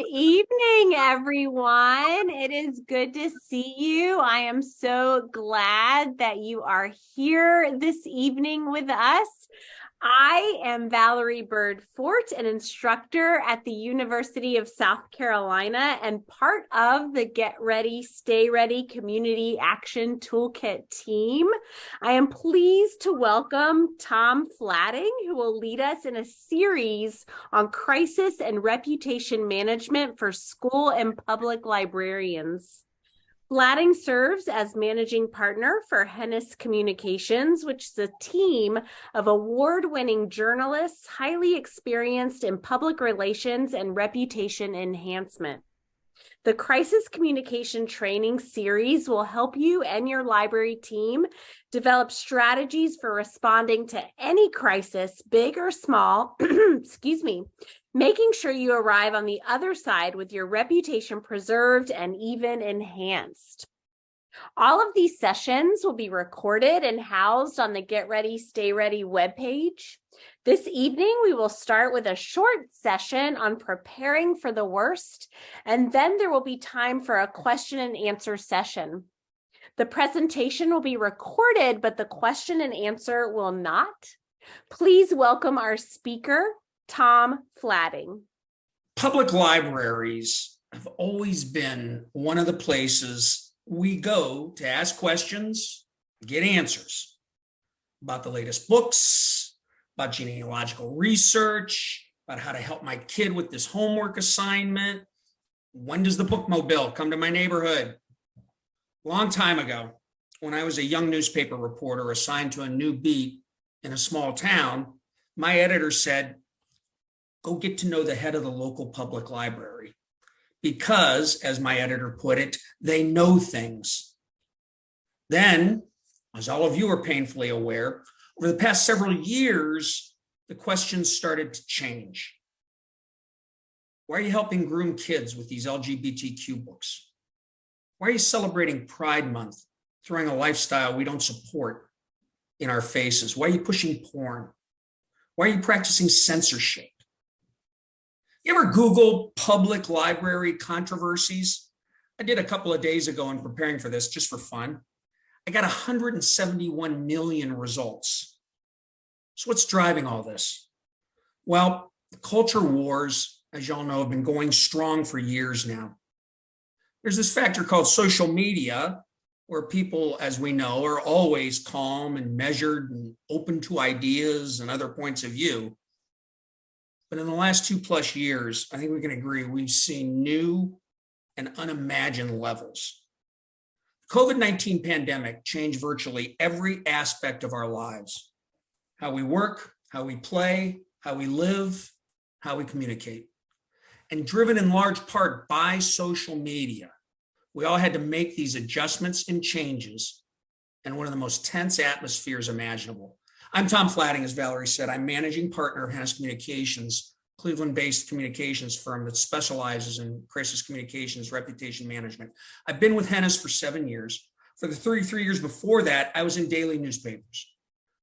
evening, everyone. It is good to see you. I am so glad that you are here this evening with us. I am Valerie Bird Fort, an instructor at the University of South Carolina and part of the Get Ready, Stay Ready Community Action Toolkit team. I am pleased to welcome Tom Flatting, who will lead us in a series on crisis and reputation management for school and public librarians. Flatting serves as managing partner for Hennis Communications, which is a team of award-winning journalists, highly experienced in public relations and reputation enhancement. The Crisis Communication Training Series will help you and your library team develop strategies for responding to any crisis, big or small, making sure you arrive on the other side with your reputation preserved and even enhanced. All of these sessions will be recorded and housed on the Get Ready, Stay Ready webpage. This evening, we will start with a short session on preparing for the worst, and then there will be time for a question and answer session. The presentation will be recorded, but the question and answer will not. Please welcome our speaker, Tom Flatting. Public libraries have always been one of the places we go to ask questions, get answers about the latest books, about genealogical research, about how to help my kid with this homework assignment. When does the bookmobile come to my neighborhood? A long time ago, when I was a young newspaper reporter assigned to a new beat in a small town, my editor said, go get to know the head of the local public library because, as my editor put it, they know things. Then, as all of you are painfully aware, over the past several years, the questions started to change. Why are you helping groom kids with these LGBTQ books? Why are you celebrating Pride Month, throwing a lifestyle we don't support in our faces? Why are you pushing porn? Why are you practicing censorship? You ever Google public library controversies? I did a couple of days ago in preparing for this just for fun. I got 171 million results. So what's driving all this? Well, the culture wars, as y'all know, have been going strong for years now. There's this factor called social media, where people, as we know, are always calm and measured and open to ideas and other points of view. But in the last 2+ years, I think we can agree we've seen new and unimagined levels. The COVID-19 pandemic changed virtually every aspect of our lives: how we work, how we play, how we live, how we communicate. And driven in large part by social media, we all had to make these adjustments and changes in one of the most tense atmospheres imaginable. I'm Tom Flatting, as Valerie said. I'm managing partner of Hennis Communications, Cleveland-based communications firm that specializes in crisis communications, reputation management. I've been with Hennis for 7 years. For the 33 years before that, I was in daily newspapers.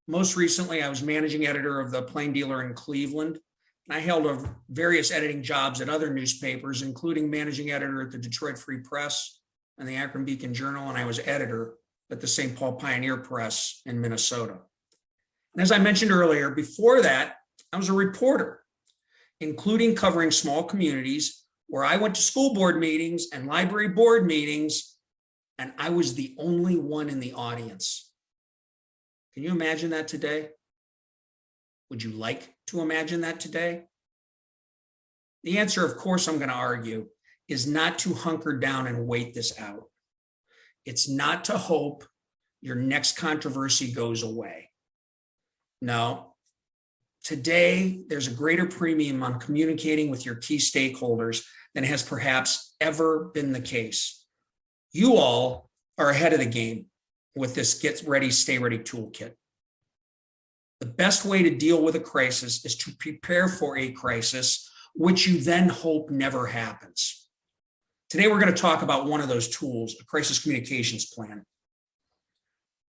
Most recently, I was managing editor of the Plain Dealer in Cleveland, and I held various editing jobs at other newspapers, including managing editor at the Detroit Free Press and the Akron Beacon Journal, and I was editor at the St. Paul Pioneer Press in Minnesota. And as I mentioned earlier, before that, I was a reporter, including covering small communities where I went to school board meetings and library board meetings, and I was the only one in the audience. Can you imagine that today? Would you like to imagine that today? The answer, of course, I'm going to argue, is not to hunker down and wait this out. It's not to hope your next controversy goes away. No, today there's a greater premium on communicating with your key stakeholders than has perhaps ever been the case. You all are ahead of the game with this Get Ready, Stay Ready toolkit. The best way to deal with a crisis is to prepare for a crisis, which you then hope never happens. Today, we're going to talk about one of those tools, a crisis communications plan,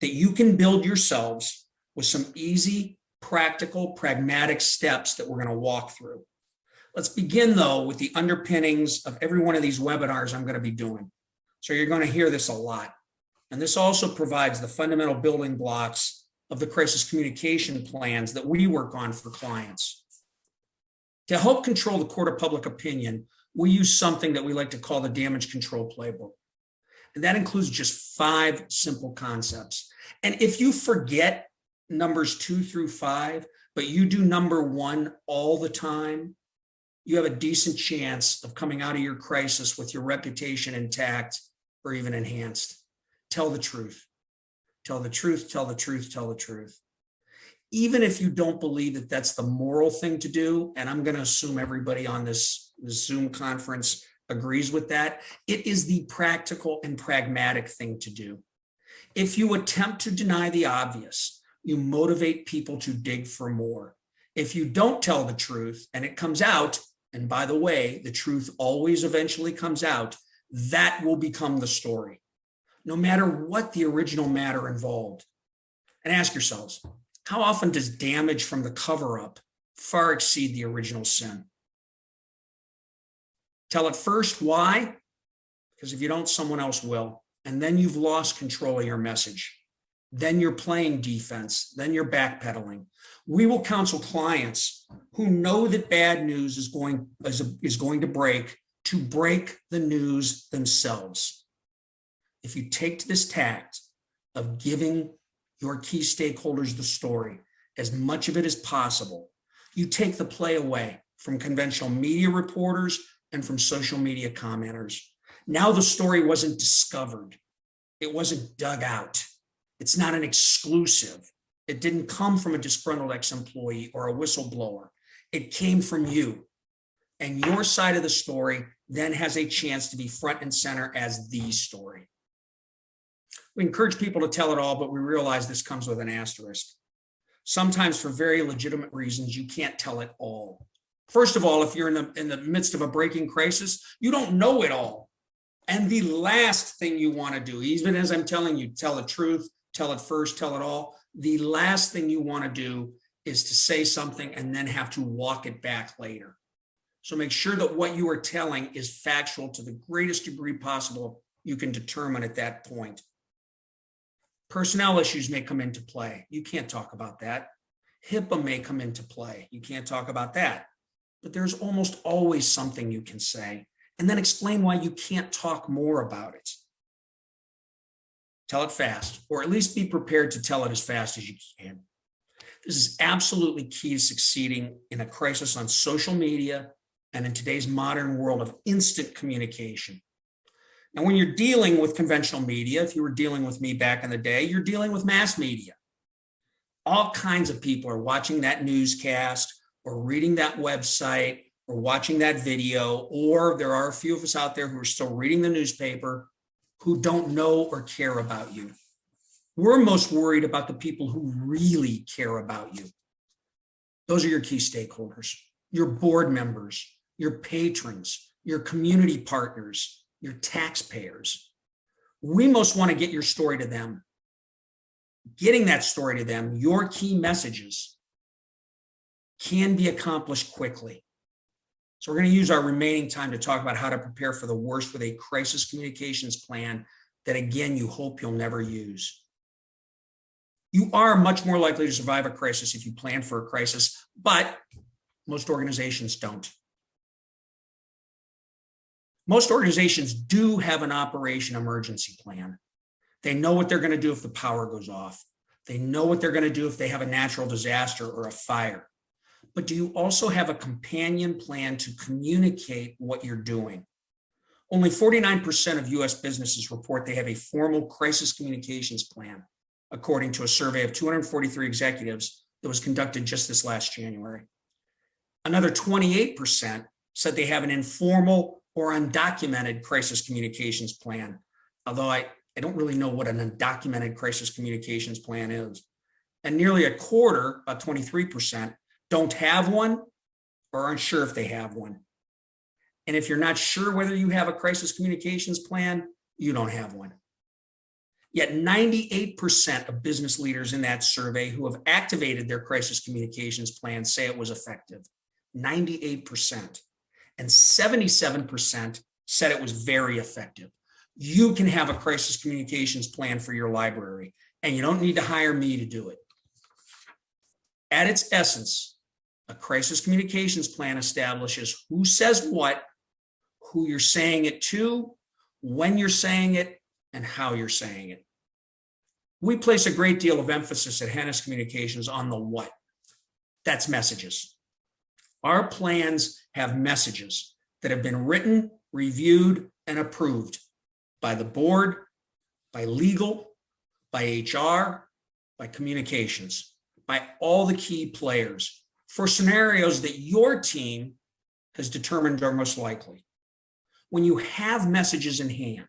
that you can build yourselves with some easy, practical, pragmatic steps that we're going to walk through. Let's begin, though, with the underpinnings of every one of these webinars I'm going to be doing. So you're going to hear this a lot. And this also provides the fundamental building blocks of the crisis communication plans that we work on for clients. To help control the court of public opinion, we use something that we like to call the damage control playbook. And that includes just 5 simple concepts. And if you forget numbers 2 through 5, but you do number 1 all the time, you have a decent chance of coming out of your crisis with your reputation intact or even enhanced. Tell the truth. Tell the truth, tell the truth, tell the truth. Even if you don't believe that that's the moral thing to do, and I'm going to assume everybody on this Zoom conference agrees with that, it is the practical and pragmatic thing to do. If you attempt to deny the obvious, you motivate people to dig for more. If you don't tell the truth and it comes out, and by the way, the truth always eventually comes out, that will become the story, no matter what the original matter involved. And ask yourselves, how often does damage from the cover-up far exceed the original sin? Tell it first. Why? Because if you don't, someone else will. And then you've lost control of your message. Then you're playing defense. Then you're backpedaling. We will counsel clients who know that bad news is going to break to break the news themselves. If you take to this tact of giving your key stakeholders the story, as much of it as possible, you take the play away from conventional media reporters and from social media commenters. Now the story wasn't discovered. It wasn't dug out. It's not an exclusive. It didn't come from a disgruntled ex-employee or a whistleblower. It came from you. And your side of the story then has a chance to be front and center as the story. We encourage people to tell it all, but we realize this comes with an asterisk. Sometimes for very legitimate reasons, you can't tell it all. First of all, if you're in the midst of a breaking crisis, you don't know it all. And the last thing you want to do, even as I'm telling you, tell the truth, tell it first, tell it all. The last thing you want to do is to say something and then have to walk it back later. So make sure that what you are telling is factual to the greatest degree possible you can determine at that point. Personnel issues may come into play. You can't talk about that. HIPAA may come into play. You can't talk about that. But there's almost always something you can say, and then explain why you can't talk more about it. Tell it fast, or at least be prepared to tell it as fast as you can. This is absolutely key to succeeding in a crisis on social media and in today's modern world of instant communication. Now, when you're dealing with conventional media, if you were dealing with me back in the day, you're dealing with mass media. All kinds of people are watching that newscast or reading that website or watching that video, or there are a few of us out there who are still reading the newspaper who don't know or care about you. We're most worried about the people who really care about you. Those are your key stakeholders, your board members, your patrons, your community partners, your taxpayers. We most want to get your story to them. Getting that story to them, your key messages, can be accomplished quickly. So we're going to use our remaining time to talk about how to prepare for the worst with a crisis communications plan that, again, you hope you'll never use. You are much more likely to survive a crisis if you plan for a crisis, but most organizations don't. Most organizations do have an operation emergency plan. They know what they're going to do if the power goes off. They know what they're going to do if they have a natural disaster or a fire. But do you also have a companion plan to communicate what you're doing? Only 49% of US businesses report they have a formal crisis communications plan, according to a survey of 243 executives that was conducted just this last January. Another 28% said they have an informal or undocumented crisis communications plan, although I don't really know what an undocumented crisis communications plan is. And nearly a quarter, about 23%, don't have one or aren't sure if they have one. And if you're not sure whether you have a crisis communications plan, you don't have one. Yet 98% of business leaders in that survey who have activated their crisis communications plan say it was effective. 98%, and 77% said it was very effective. You can have a crisis communications plan for your library, and you don't need to hire me to do it. At its essence, a crisis communications plan establishes who says what, who you're saying it to, when you're saying it, and how you're saying it. We place a great deal of emphasis at Hennis Communications on the what. That's messages. Our plans have messages that have been written, reviewed, and approved by the board, by legal, by HR, by communications, by all the key players for scenarios that your team has determined are most likely. When you have messages in hand,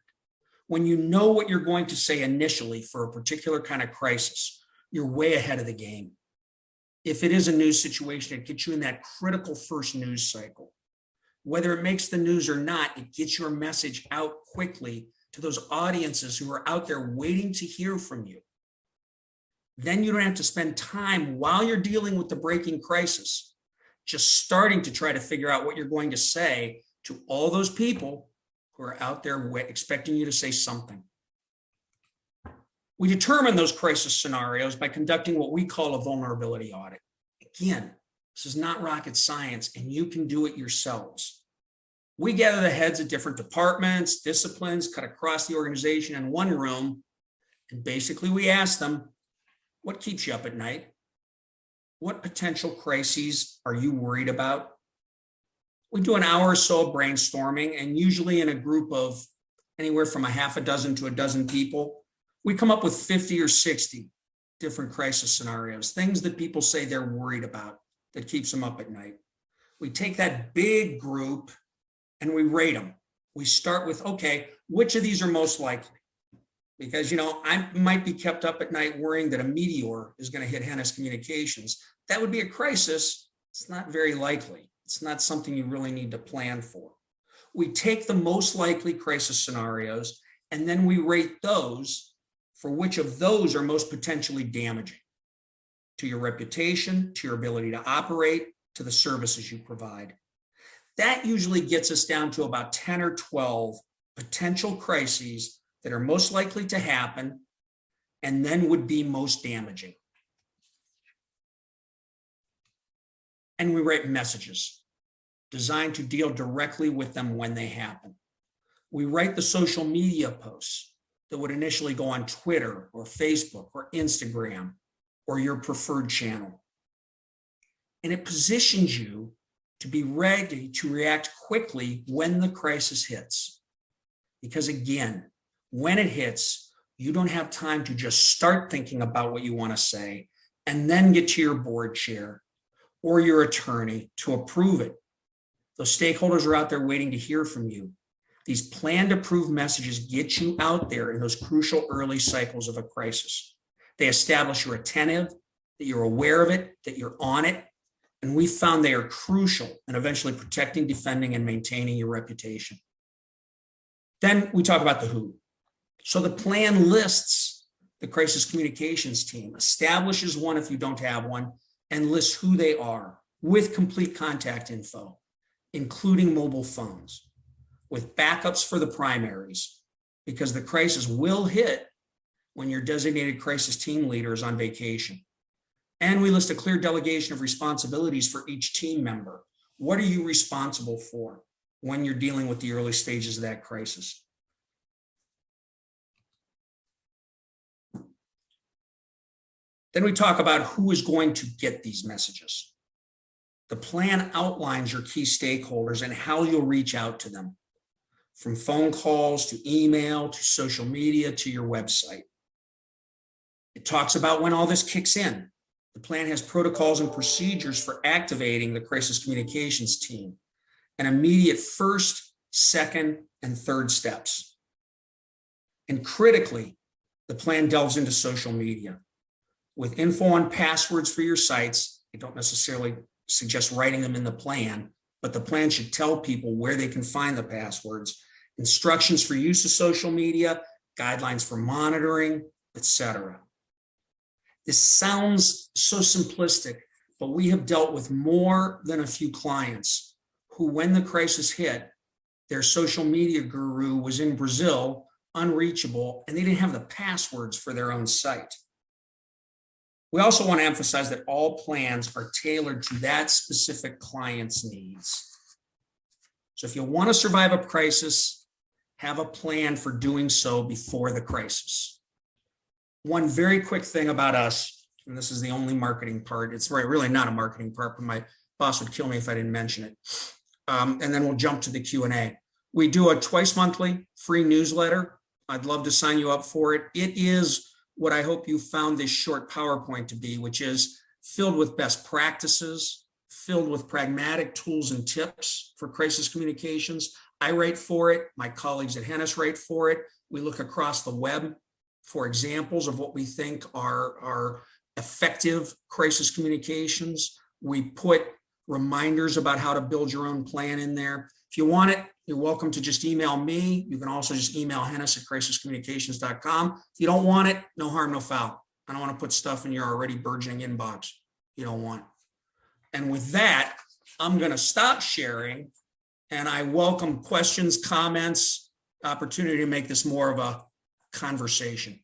when you know what you're going to say initially for a particular kind of crisis, you're way ahead of the game. If it is a news situation, it gets you in that critical first news cycle. Whether it makes the news or not, it gets your message out quickly to those audiences who are out there waiting to hear from you. Then you don't have to spend time while you're dealing with the breaking crisis, just starting to try to figure out what you're going to say to all those people who are out there expecting you to say something. We determine those crisis scenarios by conducting what we call a vulnerability audit. Again, this is not rocket science, and you can do it yourselves. We gather the heads of different departments, disciplines, cut across the organization in one room, and basically we ask them, what keeps you up at night? What potential crises are you worried about? We do an hour or so of brainstorming, and usually in a group of anywhere from a half a dozen to a dozen people, we come up with 50 or 60 different crisis scenarios, things that people say they're worried about that keeps them up at night. We take that big group and we rate them. We start with, okay, which of these are most likely? Because, I might be kept up at night worrying that a meteor is going to hit Hennis Communications. That would be a crisis. It's not very likely. It's not something you really need to plan for. We take the most likely crisis scenarios, and then we rate those for which of those are most potentially damaging to your reputation, to your ability to operate, to the services you provide. That usually gets us down to about 10 or 12 potential crises that are most likely to happen and then would be most damaging. And we write messages designed to deal directly with them when they happen. We write the social media posts that would initially go on Twitter or Facebook or Instagram or your preferred channel. And it positions you to be ready to react quickly when the crisis hits. Because again, when it hits, you don't have time to just start thinking about what you want to say and then get to your board chair or your attorney to approve it. Those stakeholders are out there waiting to hear from you. These planned approved messages get you out there in those crucial early cycles of a crisis. They establish you're attentive, that you're aware of it, that you're on it, and we found they are crucial in eventually protecting, defending, and maintaining your reputation. Then we talk about the who. So the plan lists the crisis communications team, establishes one if you don't have one, and lists who they are with complete contact info, including mobile phones, with backups for the primaries, because the crisis will hit when your designated crisis team leader is on vacation. And we list a clear delegation of responsibilities for each team member. What are you responsible for when you're dealing with the early stages of that crisis? Then we talk about who is going to get these messages. The plan outlines your key stakeholders and how you'll reach out to them, from phone calls to email to social media to your website. It talks about when all this kicks in. The plan has protocols and procedures for activating the crisis communications team and immediate first, second, and third steps. And critically, the plan delves into social media with info on passwords for your sites. I don't necessarily suggest writing them in the plan, but the plan should tell people where they can find the passwords, instructions for use of social media, guidelines for monitoring, etc. This sounds so simplistic, but we have dealt with more than a few clients who, when the crisis hit, their social media guru was in Brazil, unreachable, and they didn't have the passwords for their own site. We also want to emphasize that all plans are tailored to that specific client's needs. So if you want to survive a crisis, have a plan for doing so before the crisis. One very quick thing about us, and this is the only marketing part, it's really not a marketing part, but my boss would kill me if I didn't mention it. And then we'll jump to the Q&A. We do a twice monthly free newsletter. I'd love to sign you up for it. It is what I hope you found this short PowerPoint to be, which is filled with best practices, filled with pragmatic tools and tips for crisis communications. I write for it. My colleagues at Hennis write for it. We look across the web for examples of what we think are effective crisis communications. We put reminders about how to build your own plan in there. If you want it, you're welcome to just email me. You can also just email hennis@crisiscommunications.com. If you don't want it, no harm, no foul. I don't want to put stuff in your already burgeoning inbox you don't want. And with that, I'm going to stop sharing, and I welcome questions, comments, opportunity to make this more of a conversation.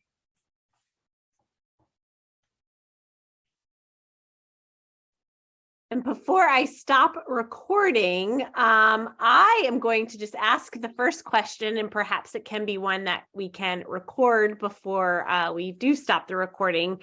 And before I stop recording, I am going to just ask the first question, and perhaps it can be one that we can record before we do stop the recording.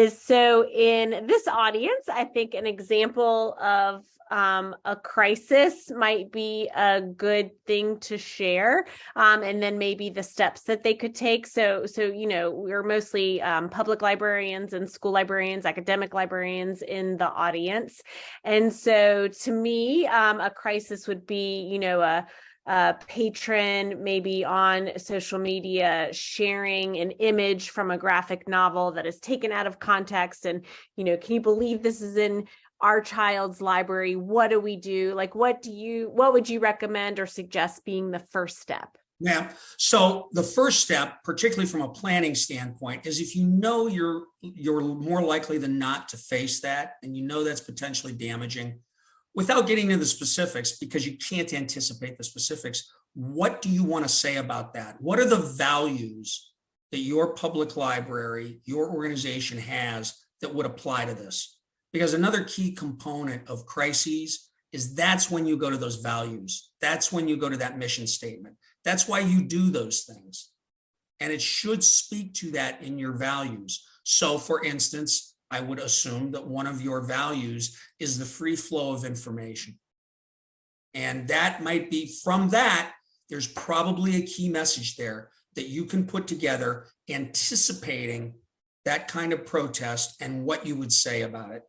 So in this audience, I think an example of a crisis might be a good thing to share, and then maybe the steps that they could take. So we're mostly public librarians and school librarians, academic librarians in the audience. And so to me, a crisis would be, a patron maybe on social media sharing an image from a graphic novel that is taken out of context. And, can you believe this is in our child's library? What do we do? Like, what would you recommend or suggest being the first step? Yeah. So the first step, particularly from a planning standpoint, is if you know you're more likely than not to face that, and that's potentially damaging, without getting into the specifics, because you can't anticipate the specifics, what do you want to say about that? What are the values that your public library, your organization has that would apply to this? Because another key component of crises is that's when you go to those values. That's when you go to that mission statement. That's why you do those things. And it should speak to that in your values. So for instance, I would assume that one of your values is the free flow of information. And that might be, from that, there's probably a key message there that you can put together anticipating that kind of protest and what you would say about it.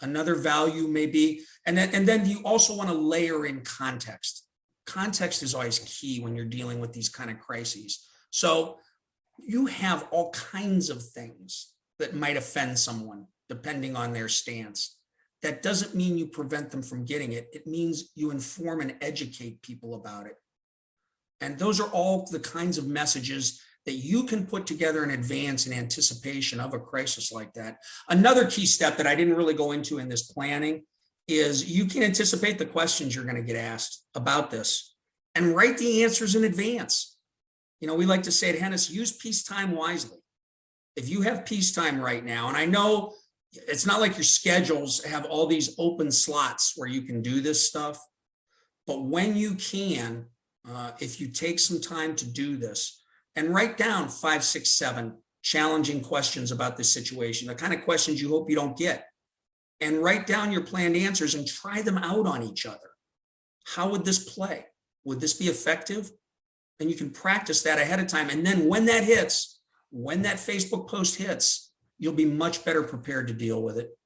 Another value may be, and then you also want to layer in context. Context is always key when you're dealing with these kind of crises. So you have all kinds of things that might offend someone depending on their stance. That doesn't mean you prevent them from getting it. It means you inform and educate people about it. And those are all the kinds of messages that you can put together in advance in anticipation of a crisis like that. Another key step that I didn't really go into in this planning is you can anticipate the questions you're going to get asked about this and write the answers in advance. We like to say at Hennis, use peacetime wisely. If you have peacetime right now, and I know it's not like your schedules have all these open slots where you can do this stuff, but when you can, if you take some time to do this, and write down 5, 6, 7 challenging questions about this situation, the kind of questions you hope you don't get, and write down your planned answers and try them out on each other. How would this play? Would this be effective? And you can practice that ahead of time. And then when that hits, when that Facebook post hits, you'll be much better prepared to deal with it.